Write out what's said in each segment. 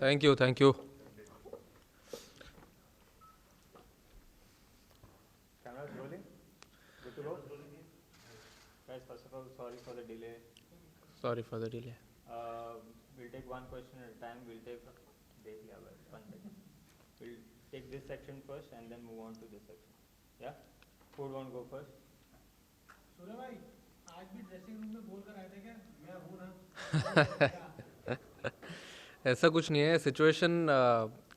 Thank you, thank you. Cameras rolling? Good to go? Guys, first of all, sorry for the delay. Sorry for the delay. We'll take one question at a time. We'll take देख लिया बस 1 second. We'll take this section first and then move on to this section. Yeah? Who would want to go first? सूर्य भाई आज भी dressing room में बोल कर आए थे क्या मैं हूँ ना. ऐसा कुछ नहीं है. सिचुएशन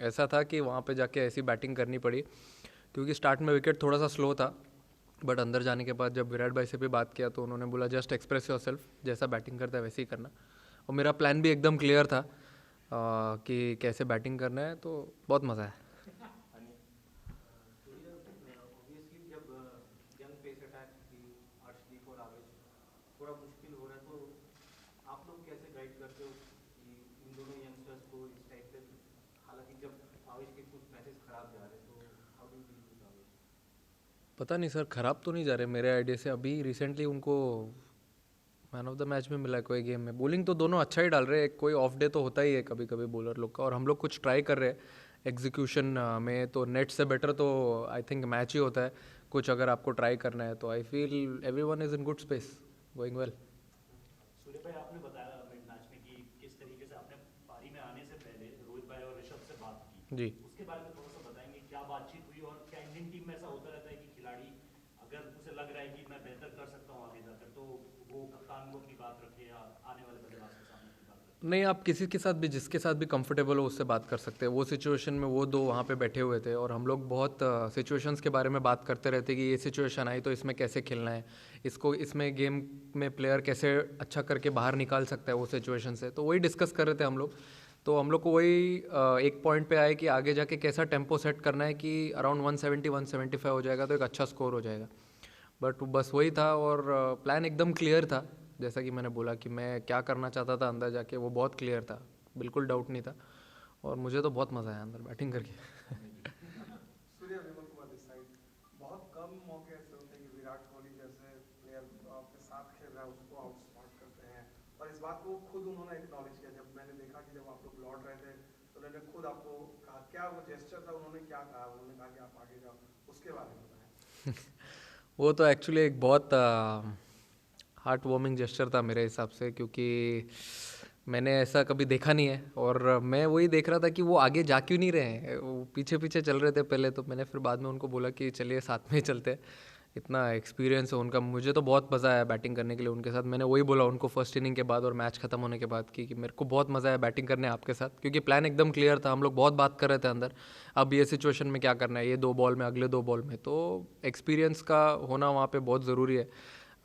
ऐसा था कि वहाँ पे जाके ऐसी बैटिंग करनी पड़ी क्योंकि स्टार्ट में विकेट थोड़ा सा स्लो था, बट अंदर जाने के बाद जब विराट भाई से भी बात किया तो उन्होंने बोला जस्ट एक्सप्रेस योर सेल्फ, जैसा बैटिंग करता है वैसे ही करना. और मेरा प्लान भी एकदम क्लियर था कि कैसे बैटिंग करना है, तो बहुत मज़ा है. ऑब्वियसली जब यंग पेस अटैक की अर्शदीप और आवेश थोड़ा मुश्किल हो रहा है, तो आप लोग कैसे गाइड करते हो कि इन दोनों यंगस्टर्स को इस टाइप से, हालांकि जब आवेश के कुछ मैचेस खराब जा रहे हैं, तो how do you deal with आवेश? पता नहीं सर, ख़राब तो नहीं जा रहे मेरे आइडिया से. अभी रिसेंटली उनको मैन ऑफ द मैच में मिला है कोई गेम में. बॉलिंग तो दोनों अच्छा ही डाल रहे हैं. कोई ऑफ डे तो होता ही है कभी कभी बॉलर लोग का, और हम लोग कुछ ट्राई कर रहे हैं एग्जीक्यूशन में. तो नेट से बेटर तो आई थिंक मैच ही होता है. कुछ अगर आपको ट्राई करना है तो I feel everyone is in good space, going well. Surya भाई, आपने बताया मिड मैच में कि किस तरीके से आपने पारी में आने से पहले रोहित भाई और ऋषभ से बात की. जी. उसके बारे में थोड़ा सा बताएंगे क्या बातचीत हुई, और क्या इंडियन टीम में ऐसा होता रहता है कि खिलाड़ी अगर उसे लग रहा है कि मैं बेहतर कर सकता हूँ आगे जाकर, तो वो कप्तान को अपनी बात रखे या आने वाले बल्लेबाज के सामने अपनी बात रखे? नहीं, आप किसी के साथ भी, जिसके साथ भी कंफर्टेबल हो उससे बात कर सकते हैं. वो सिचुएशन में वो दो वहाँ पे बैठे हुए थे और हम लोग बहुत सिचुएशंस के बारे में बात करते रहते कि ये सिचुएशन आई तो इसमें कैसे खेलना है, इसको इसमें गेम में प्लेयर कैसे अच्छा करके बाहर निकाल सकता है वो सिचुएशन से. तो वही डिस्कस कर रहे थे हम लोग. तो हम लोग को वही एक पॉइंट पे आए कि आगे जाके कैसा टेम्पो सेट करना है कि अराउंड 170 175 हो जाएगा तो एक अच्छा स्कोर हो जाएगा. बट बस वही था, और प्लान एकदम क्लियर था. जैसा कि मैंने बोला कि मैं क्या करना चाहता था अंदर जाके, वो बहुत क्लियर था, बिल्कुल डाउट नहीं था. और मुझे तो बहुत मज़ा आया अंदर बैटिंग करके. सूर्य, विमल कुमार दिस साइड. बहुत कम मौके ऐसे होते हैं कि विराट कोहली जैसे प्लेयर आपके साथ खेल रहा है उसको आउटस्मार्ट करते हैं, और इस बात को खुद उन्होंने एक्नॉलेज किया. जब मैंने देखा कि जब आप लोग लौट रहे थे तो उन्होंने खुद आपको कहा, क्या वो जेस्चर था, उन्होंने क्या कहा? उन्होंने कहा कि आप आगे जाओ, उसके बारे में बताएं. वो तो एक्चुअली एक बहुत हार्ट वार्मिंग जेस्चर था मेरे हिसाब से, क्योंकि मैंने ऐसा कभी देखा नहीं है. और मैं वही देख रहा था कि वो आगे जा क्यों नहीं रहे हैं. वो पीछे पीछे चल रहे थे पहले, तो मैंने फिर बाद में उनको बोला कि चलिए साथ में ही चलते हैं. इतना एक्सपीरियंस है उनका, मुझे तो बहुत मज़ा आया बैटिंग करने के लिए उनके साथ. मैंने वही बोला उनको फर्स्ट इनिंग के बाद और मैच खत्म होने के बाद कि मेरे को बहुत मज़ा आया बैटिंग करने आपके साथ, क्योंकि प्लान एकदम क्लियर था. हम लोग बहुत बात कर रहे थे अंदर, अब ये सिचुएशन में क्या करना है, ये 2 बॉल में, अगले 2 बॉल में. तो एक्सपीरियंस का होना वहाँ पे बहुत ज़रूरी है,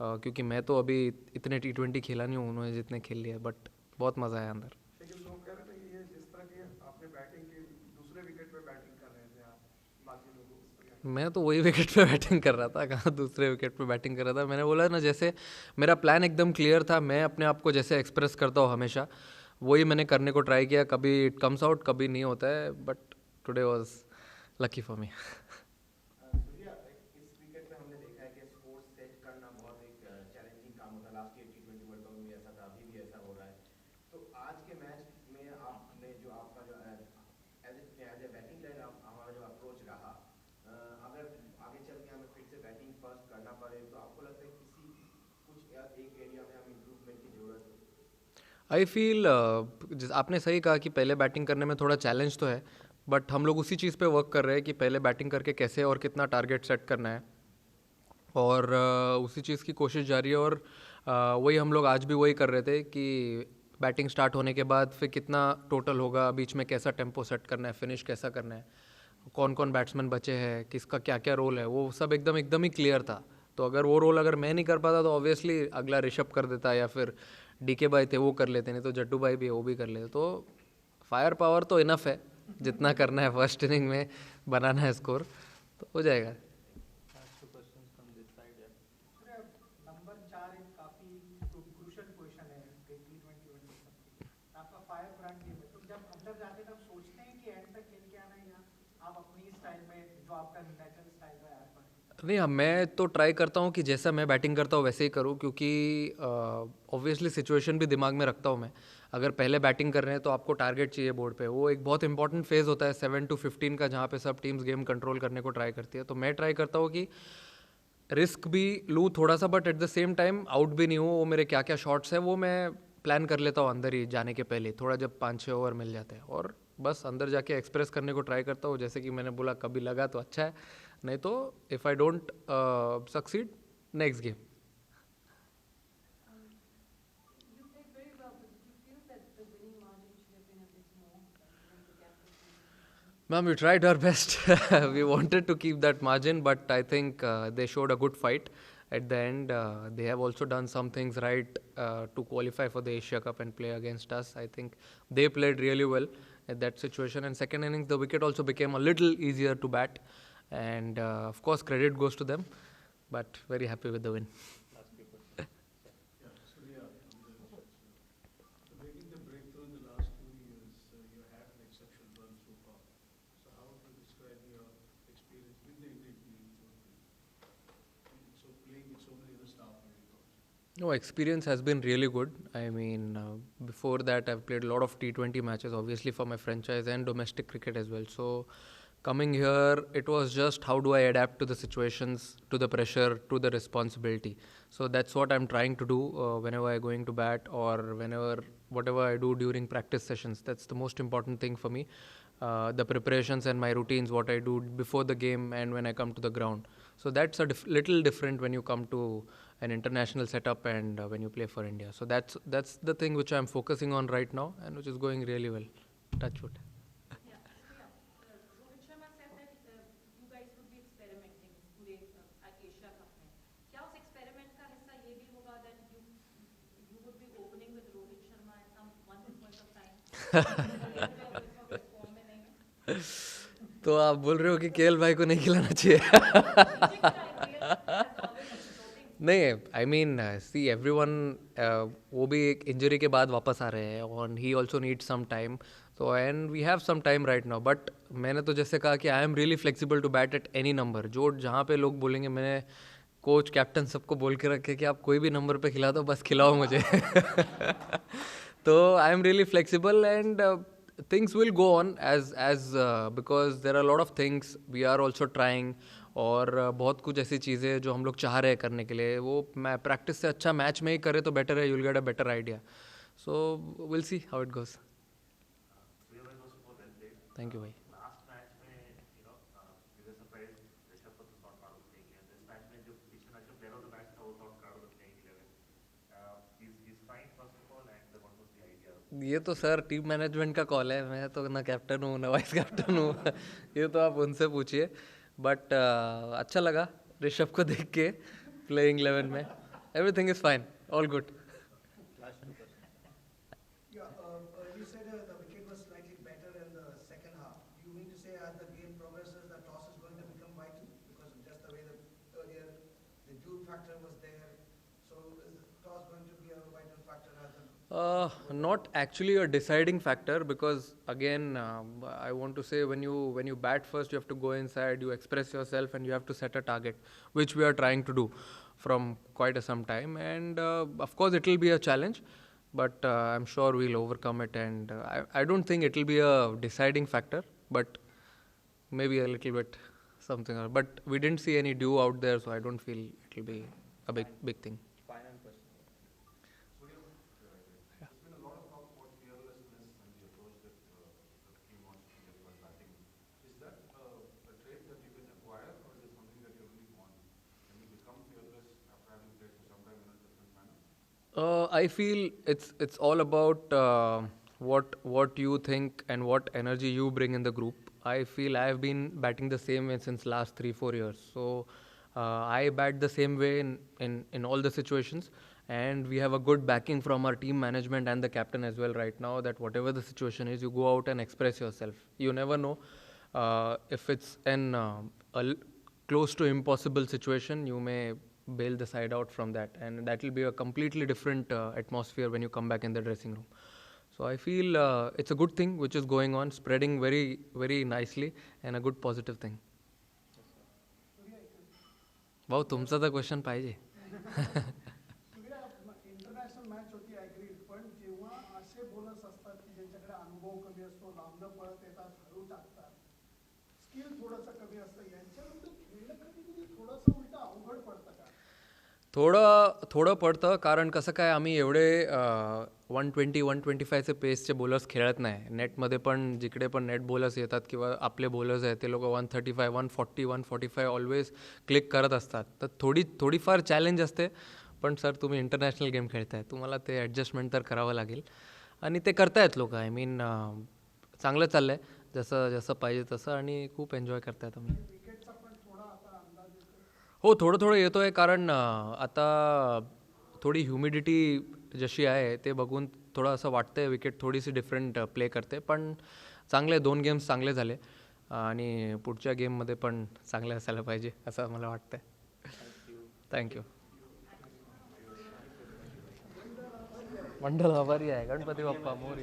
क्योंकि मैं तो अभी इतने T20 खेला नहीं हूँ उन्होंने जितने खेल लिए, बट बहुत मज़ा आया अंदर. लेकिन लोग कह रहे थे कि ये जिस तरह की आपने बैटिंग की, दूसरे विकेट पे बैटिंग कर रहे थे आप, बाकी लोगों को मैं तो वही विकेट पे बैटिंग कर रहा था, कहाँ दूसरे विकेट पे बैटिंग कर रहा था. मैंने बोला ना, जैसे मेरा प्लान एकदम क्लियर था. मैं अपने आप को जैसे एक्सप्रेस करता हूँ हमेशा, वही मैंने करने को ट्राई किया. कभी इट कम्स आउट, कभी नहीं होता है, but today was lucky for me. Surya, इस विकेट पे हमने देखा है कि स्कोर सेट करना बहुत एक चैलेंजिंग काम होता है. Last year T20 world cup में भी ऐसा था, अभी भी ऐसा हो रहा है. तो आज के मैच में आपने जो आपका जो एज ए बैटिंग लाइन हमारा जो अप्रोच रहा, अगर आगे चल के हमें फिर से बैटिंग फर्स्ट करना पड़े, तो आपको लगता है किसी कुछ एक एरिया में हम इम्प्रूवमेंट की जरूरत है? आई फील आपने सही कहा कि पहले बैटिंग करने में थोड़ा चैलेंज तो है, बट हम लोग उसी चीज़ पे वर्क कर रहे हैं कि पहले बैटिंग करके कैसे और कितना टारगेट सेट करना है, और उसी चीज़ की कोशिश जारी है. और वही हम लोग आज भी वही कर रहे थे कि बैटिंग स्टार्ट होने के बाद फिर कितना टोटल होगा, बीच में कैसा टेम्पो सेट करना है, फिनिश कैसा करना है, कौन कौन बैट्समैन बचे हैं, किसका क्या क्या रोल है, वो सब एकदम एकदम ही क्लियर था. तो अगर वो रोल अगर मैं नहीं कर पाता तो ऑब्वियसली अगला ऋषभ कर देता, या फिर DK भाई थे वो कर लेते, नहीं तो जट्टू भाई भी है वो भी कर लेते. तो फायर पावर तो इनफ है, जितना करना है फर्स्ट इनिंग में बनाना है स्कोर, तो हो जाएगा. Last 2 questions from this side, yeah. Surya number 4 एक काफी क्रूशियल क्वेश्चन है T20 वर्ल्ड कप की. आपका फायर ब्रांड टीम है, तो जब अंदर जाते तब सोचते हैं कि एंड तक खेल के आना है, या आप अपनी स्टाइल में जो आपका नेचुरल स्टाइल है यार पर? नहीं, मैं तो ट्राई करता हूँ कि जैसा मैं बैटिंग करता हूँ वैसे ही करूँ, क्योंकि ऑब्वियसली सिचुएशन भी दिमाग में रखता हूँ मैं. अगर पहले बैटिंग कर रहे हैं तो आपको टारगेट चाहिए बोर्ड पे, वो एक बहुत इंपॉर्टेंट फेज़ होता है 7 to 15 का, जहाँ पे सब टीम्स गेम कंट्रोल करने को ट्राई करती है। तो मैं ट्राई करता हूँ कि रिस्क भी लूँ थोड़ा सा, but at the same time out भी नहीं हूँ। वो मेरे क्या क्या शॉट्स है वो मैं प्लान कर लेता हूँ अंदर ही जाने के पहले, थोड़ा जब 5-6 ओवर मिल जाते हैं, और बस अंदर जाके एक्सप्रेस करने को ट्राई करता हूँ। जैसे कि मैंने बोला, कभी लगा तो अच्छा है, नहीं तो if I don't succeed, next game. You played very well, but did you feel that the winning margin should have been a bit more, given the gap that you Ma'am, we tried our best. We wanted to keep that margin, but I think they showed a good fight at the end. They have also done some things right to qualify for the Asia Cup and play against us. I think they played really well at that situation. And second innings, the wicket also became a little easier to bat. And of course, credit goes to them. But very happy with the win. Last few questions. Yeah, Surya, making the breakthrough in the last 2 years, you had an exceptional run so far. So how would you describe your experience with the Indian team? So playing with so many other star players also. No, experience has been really good. I mean, before that, I've played a lot of T20 matches, obviously for my franchise and domestic cricket as well. So, coming here, it was just how do I adapt to the situations, to the pressure, to the responsibility. So that's what I'm trying to do whenever I'm going to bat, or whatever I do during practice sessions. That's the most important thing for me. The preparations and my routines, what I do before the game and when I come to the ground. So that's a little different when you come to an international setup and when you play for India. So that's the thing which I'm focusing on right now and which is going really well. Touch wood. Yeah, Surya, Rohit Sharma said that you guys would be experimenting पूरे Asia Cup में. क्या उस experiment का हिस्सा ये भी होगा that you would be opening with Rohit Sharma at some one point of time? form में नहीं है? तो आप बोल रहे हो कि केएल भाई को नहीं खिलाना चाहिए? नहीं, आई मीन सी एवरीवन, वो भी एक इंजरी के बाद वापस आ रहे हैं और he also need some time, तो and we have some time right now. But मैंने तो जैसे कहा कि I am really flexible to bat at any number, जो जहाँ पे लोग बोलेंगे, मैंने कोच कैप्टन सबको बोल के रखे कि आप कोई भी नंबर पे खिला दो, बस खिलाओ मुझे। तो आई am really flexible and things will go on as because there are a lot of things we are also trying, और बहुत कुछ ऐसी चीज़ें जो हम लोग चाह रहे हैं करने के लिए, वो मैं प्रैक्टिस से अच्छा मैच में ही करे तो बेटर है, you'll get a better idea. So we'll see how it goes. Surya bhai, first of all, well played. Thank you भाई. Last match में, we were surprised Rishabh Pant was not part of the playing 11. This match में जो पिछले match में player of the match था, वो not part of the playing 11. He's fine first of all, and what was the idea? ये तो sir team management का call है, मैं तो ना कैप्टन हूँ ना वाइस कैप्टन हूँ। ये तो आप उनसे पूछिए, बट अच्छा लगा ऋषभ को देख के प्लेइंग 11 में। Everything is fine, all good. Last two questions. Yeah, you said the wicket was slightly better in the second half. Do you mean to say as the game progresses, the toss is going to become vital? Because just the way that earlier the duel factor was there, so is the toss going to be a vital factor as a Not actually a deciding factor, because again, I want to say when you bat first, you have to go inside, you express yourself, and you have to set a target, which we are trying to do from quite some time. And of course, it will be a challenge, but I'm sure we'll overcome it. And I don't think it will be a deciding factor, but maybe a little bit something. But we didn't see any dew out there, so I don't feel it will be a big thing. Final question. There's been a lot of talk about fearlessness and the approach that the team wants to take while batting. Is that a trait that you can acquire, or is it something that you really want? Can you become fearless after having played for some time in a different manner? I feel it's all about what you think and what energy you bring in the group. I feel I have been batting the same way since last 3-4 years. So I bat the same way in all the situations, and we have a good backing from our team management and the captain as well right now, that whatever the situation is, you go out and express yourself. You never know if it's close to impossible situation, you may bail the side out from that, and that will be a completely different atmosphere when you come back in the dressing room. So I feel it's a good thing which is going on, spreading very, very nicely, and a good positive thing. भाऊ तुमचा तर question पाहिजे. International match होती agree, पण जेव्हा असे बोलत असतात की ज्यांच्याकडे अनुभव कमी असतो, लांबनं पळत येतात, हळू टाकतात, स्किल थोडंसं कमी असतं, यांच्याविरुद्ध खेळणं कधी कधी थोडंसं उलटं अवघड पडतं का? थोडं पडतं, कारण कसं काय आम्ही एवढे 120-125चे पेसचे बॉलर्स खेळत नाही. नेटमध्ये पण जिकडे पण नेट बॉलर्स येतात किंवा आपले बॉलर्स आहेत ते लोक 135, 140, 145 ऑलवेज क्लिक करत असतात. तर थोडीफार चॅलेंज असते. पण सर तुम्ही इंटरनॅशनल गेम खेळताय, तुम्हाला ते ॲडजस्टमेंट तर करावं लागेल आणि ते करतायत लोक. आय मीन चांगलं चाललं आहे जसं जसं पाहिजे तसं आणि खूप एन्जॉय करतायत आम्ही. विकेटचा पण थोडा आता अंदाज येतो. हो, थोडं येतो आहे, कारण आता थोडी ह्युमिडिटी जशी आहे ते बघून थोडं असं वाटतं आहे विकेट थोडीशी डिफरंट प्ले करते. पण चांगले 2 गेम्स चांगले झाले आणि पुढच्या गेममध्ये पण चांगले असायला पाहिजे असं मला वाटतं आहे. थँक्यू. मंडळ आभारी आहे. गणपती बाप्पा मोरया.